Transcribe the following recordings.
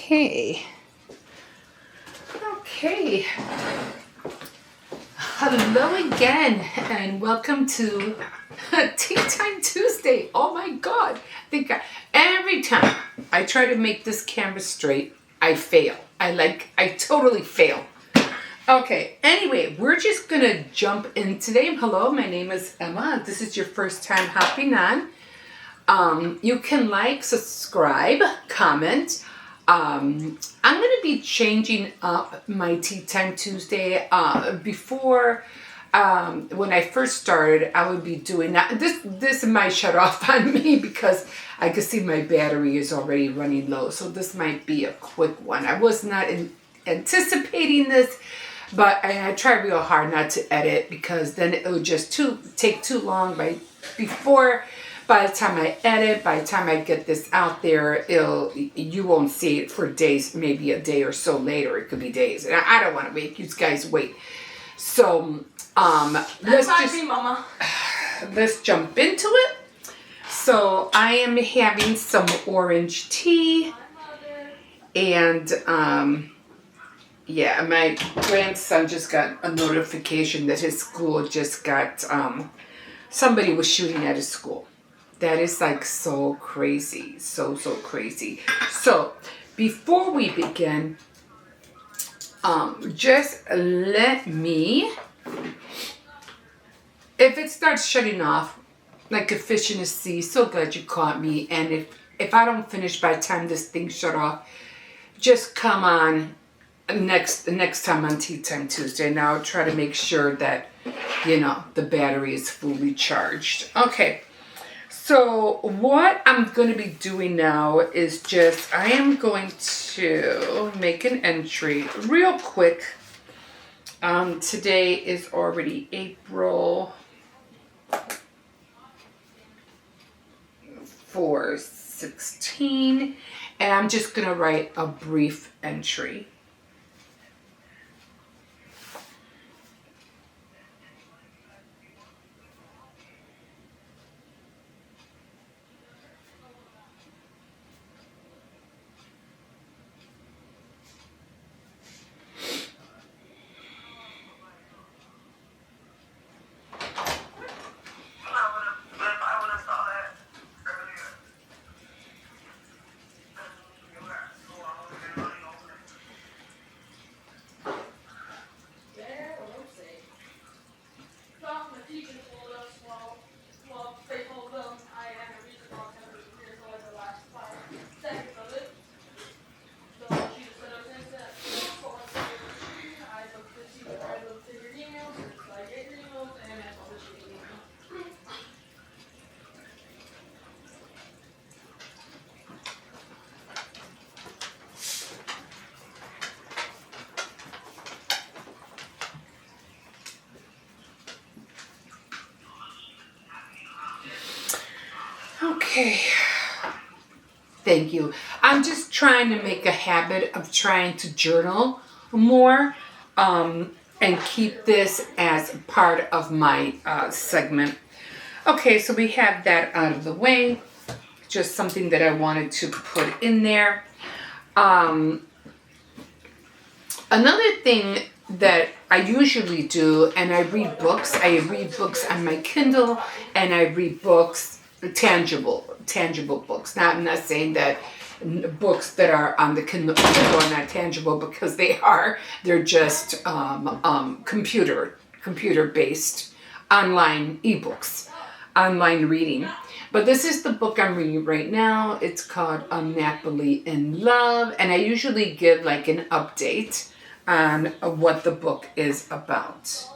Okay. Okay. Hello again, and welcome to Tea Time Tuesday. Oh my God. Every time I try to make this camera straight, I fail. I totally fail. Okay, anyway, we're just gonna jump in today. Hello, my name is Emma. If this is your first time hopping on, you can subscribe, comment. I'm going to be changing up my Tea Time Tuesday. Before, when I first started, I would be doing that. This might shut off on me because I can see my battery is already running low. So this might be a quick one. I was not anticipating this, but I tried real hard not to edit because then it would just take too long. By the time I edit, by the time I get this out there, you won't see it for days, maybe a day or so later. It could be days. And I don't want to make you guys wait. So, let's jump into it. So I am having some orange tea. And, yeah, my grandson just got a notification that his school just got, somebody was shooting at his school. That is so crazy. So crazy. So before we begin, just let me, if it starts shutting off like a fish in the sea, so glad you caught me. And if I don't finish by the time this thing shut off, just come on next time on Tea Time Tuesday. Now I'll try to make sure that, the battery is fully charged. Okay. So what I'm going to be doing now is I am going to make an entry real quick. Today is already April 4/16, and I'm just going to write a brief entry. Okay, thank you. I'm just trying to make a habit of trying to journal more and keep this as part of my segment. Okay, so we have that out of the way. Just something that I wanted to put in there. Another thing that I usually do, and I read books. I read books on my Kindle, and I read books, tangible books. Now, I'm not saying that books that are on the Kindle are not tangible, because they are. They're just computer-based online ebooks, online reading. But this is the book I'm reading right now. It's called Unnappily in Love, and I usually give an update on what the book is about.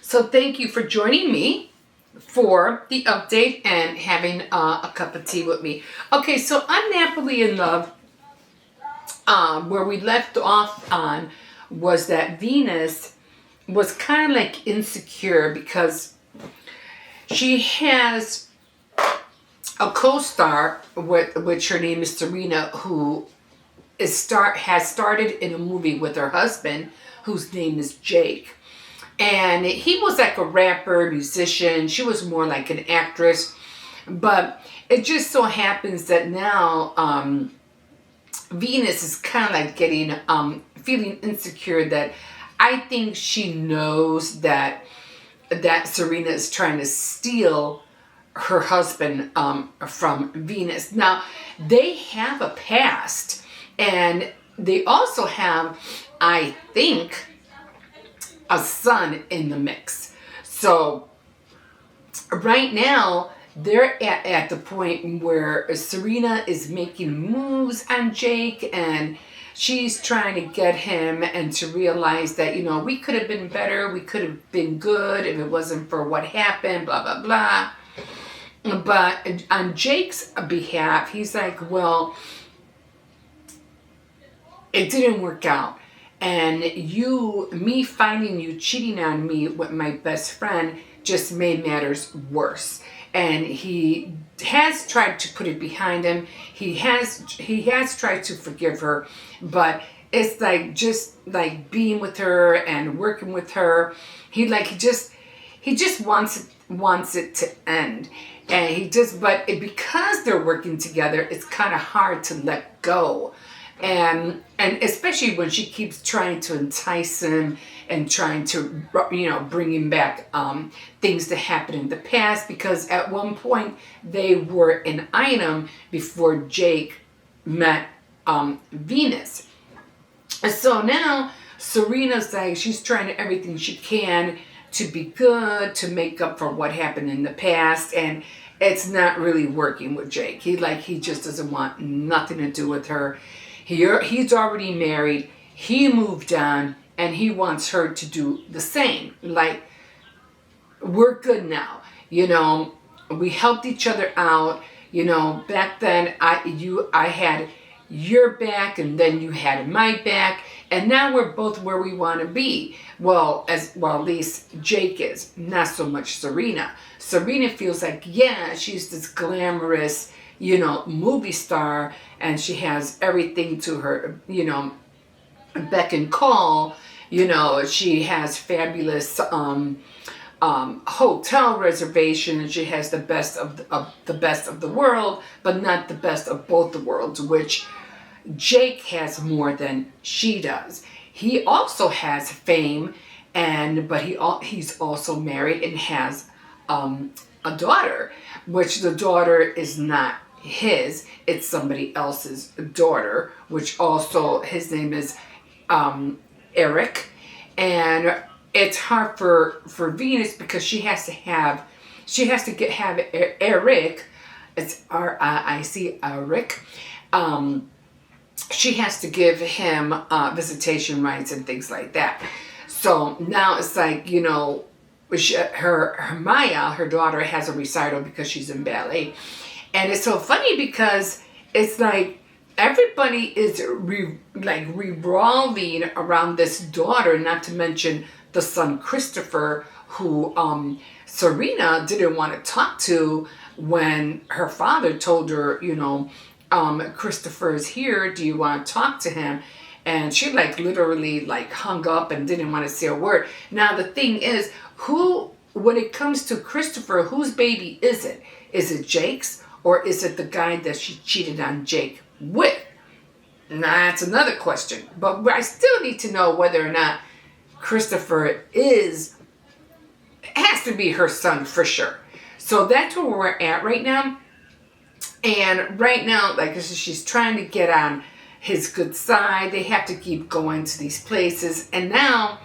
So thank you for joining me for the update and having a cup of tea with me. Okay, so Unnappily in Love, where we left off on was that Venus was kind of insecure because she has a co-star, which her name is Serena, who has started in a movie with her husband, whose name is Jake. And he was like a rapper, musician. She was more like an actress. But it just so happens that now Venus is kind of like getting, feeling insecure, that I think she knows that Serena is trying to steal her husband from Venus. Now, they have a past, and they also have, I think, a son in the mix. So right now, they're at the point where Serena is making moves on Jake, and she's trying to get him and to realize that, we could have been better, we could have been good if it wasn't for what happened, blah, blah, blah. But on Jake's behalf, he's like, well, it didn't work out. And me finding you cheating on me with my best friend just made matters worse. And he has tried to put it behind him. He has tried to forgive her, but it's like, just like being with her and working with her, he just wants it to end. And because they're working together, it's kind of hard to let go. And especially when she keeps trying to entice him and trying to, bring him back things that happened in the past, because at one point they were an item before Jake met Venus. And so now Serena's like, she's trying everything she can to be good, to make up for what happened in the past, and it's not really working with Jake. He just doesn't want nothing to do with her. He's already married, he moved on, and he wants her to do the same. Like, we're good now. We helped each other out. Back then I had your back, and then you had my back, and now we're both where we want to be. Well, at least Jake is, not so much Serena. Serena feels like, yeah, she's this glamorous, movie star, and she has everything to her, beck and call. She has fabulous hotel reservation, and she has the best of the world, but not the best of both the worlds, which Jake has more than she does. He also has fame, but he's also married and has a daughter, which the daughter is not his, it's somebody else's daughter, which also, his name is Eric. And it's hard for Venus, because she has to have Eric. It's R-I-C, Eric. She has to give him visitation rights and things like that. So now it's like, her Maya, her daughter, has a recital because she's in ballet. And it's so funny because it's like everybody is revolving around this daughter, not to mention the son Christopher, who Serena didn't want to talk to when her father told her, Christopher is here, do you want to talk to him? And she literally hung up and didn't want to say a word. Now the thing is, when it comes to Christopher, whose baby is it? Is it Jake's? Or is it the guy that she cheated on Jake with? Now, that's another question. But I still need to know whether or not Christopher has to be her son for sure. So that's where we're at right now. And right now, like I said, she's trying to get on his good side. They have to keep going to these places. And now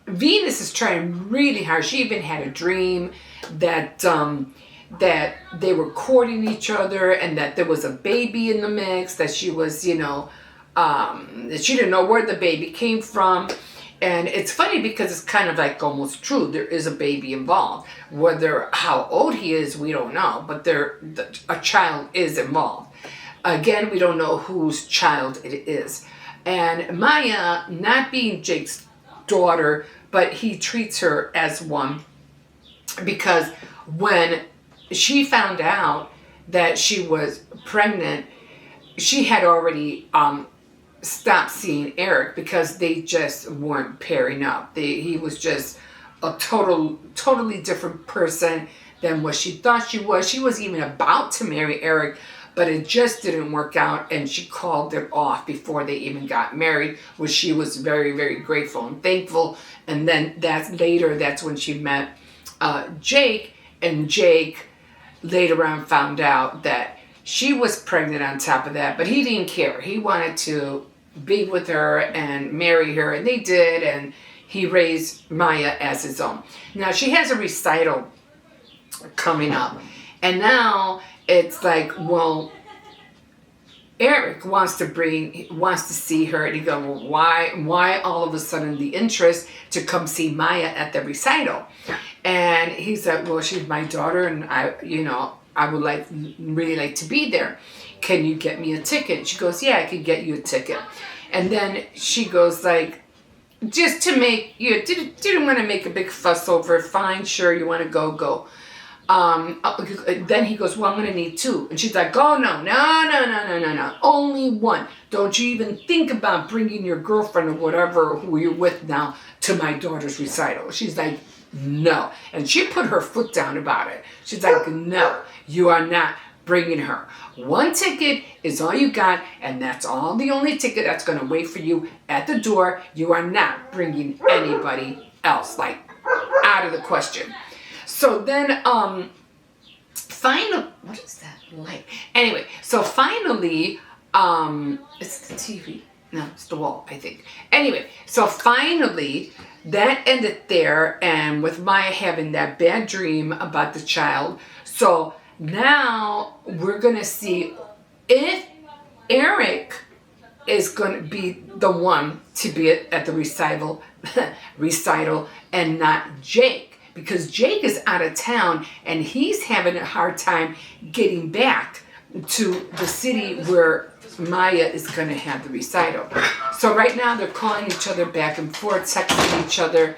Venus is trying really hard. She even had a dream that they were courting each other, and that there was a baby in the mix, that she was, that she didn't know where the baby came from. And it's funny because it's kind of almost true. There is a baby involved. How old he is, we don't know, but a child is involved. Again, we don't know whose child it is. And Maya, not being Jake's daughter, but he treats her as one, because when she found out that she was pregnant, she had already stopped seeing Eric because they just weren't pairing up. He was just a totally different person than what she thought she was. She was even about to marry Eric, but it just didn't work out, and she called it off before they even got married, which she was very, very grateful and thankful. And then that's when she met Jake, and Jake later on found out that she was pregnant on top of that, but he didn't care. He wanted to be with her and marry her, and they did, and he raised Maya as his own. Now, she has a recital coming up, and now it's like, well, Eric wants to see her, and he goes, well, why all of a sudden the interest to come see Maya at the recital? And he said, well, she's my daughter, and I would really like to be there. Can you get me a ticket? She goes, yeah, I can get you a ticket. And then she goes like, just to make, didn't want to make a big fuss over it. Fine, sure, you want to go. Then he goes, well, I'm going to need 2. And she's like, oh, no. Only 1. Don't you even think about bringing your girlfriend or whatever who you're with now to my daughter's recital. She's like, no. And she put her foot down about it. She's like, no, you are not bringing her. 1 ticket is all you got, and that's the only ticket that's going to wait for you at the door. You are not bringing anybody else, like, out of the question. So then, what is that light? Anyway, so finally, it's the TV. No, it's the wall, I think. Anyway, so finally, that ended there, and with Maya having that bad dream about the child. So now we're going to see if Eric is going to be the one to be at the recital and not Jake. Because Jake is out of town and he's having a hard time getting back to the city where Maya is going to have the recital. So right now they're calling each other back and forth, texting each other.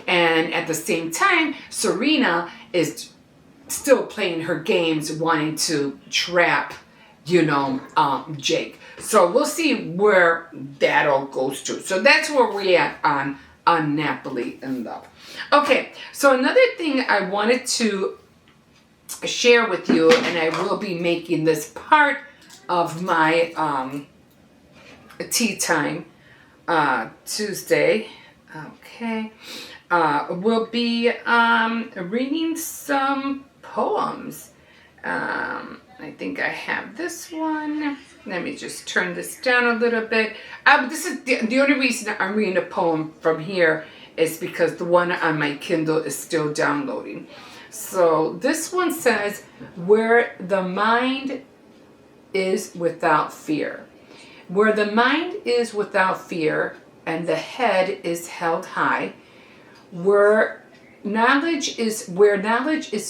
And at the same time, Serena is still playing her games, wanting to trap, Jake. So we'll see where that all goes to. So that's where we're at on Napoli in Love. Okay, so another thing I wanted to share with you, and I will be making this part of my tea time Tuesday. Okay, we'll be reading some poems. I think I have this one. Let me just turn this down a little bit. This is the only reason I'm reading a poem from here is because the one on my Kindle is still downloading. So this one says, where the mind is without fear. Where the mind is without fear and the head is held high, where knowledge is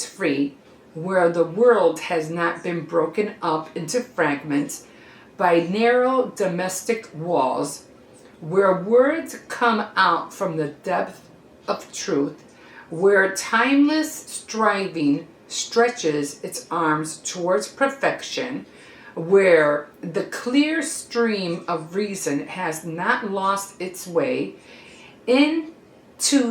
free, where the world has not been broken up into fragments by narrow domestic walls, where words come out from the depth of truth, where timeless striving stretches its arms towards perfection, where the clear stream of reason has not lost its way into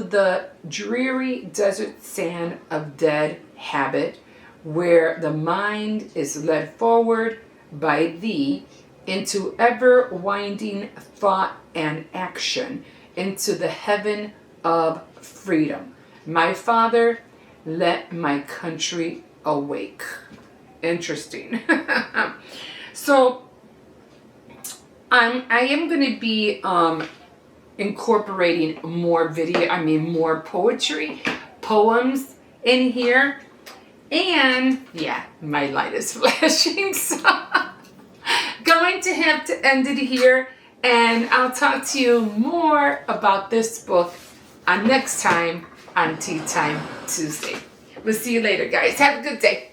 the dreary desert sand of dead habit, where the mind is led forward by thee into ever-winding thought and action, into the heaven of freedom. My Father, let my country awake. Interesting. So, I am going to be incorporating more poetry, poems in here. And, yeah, my light is flashing, so going to have to end it here, and I'll talk to you more about this book next time on Tea Time Tuesday. We'll see you later, guys. Have a good day.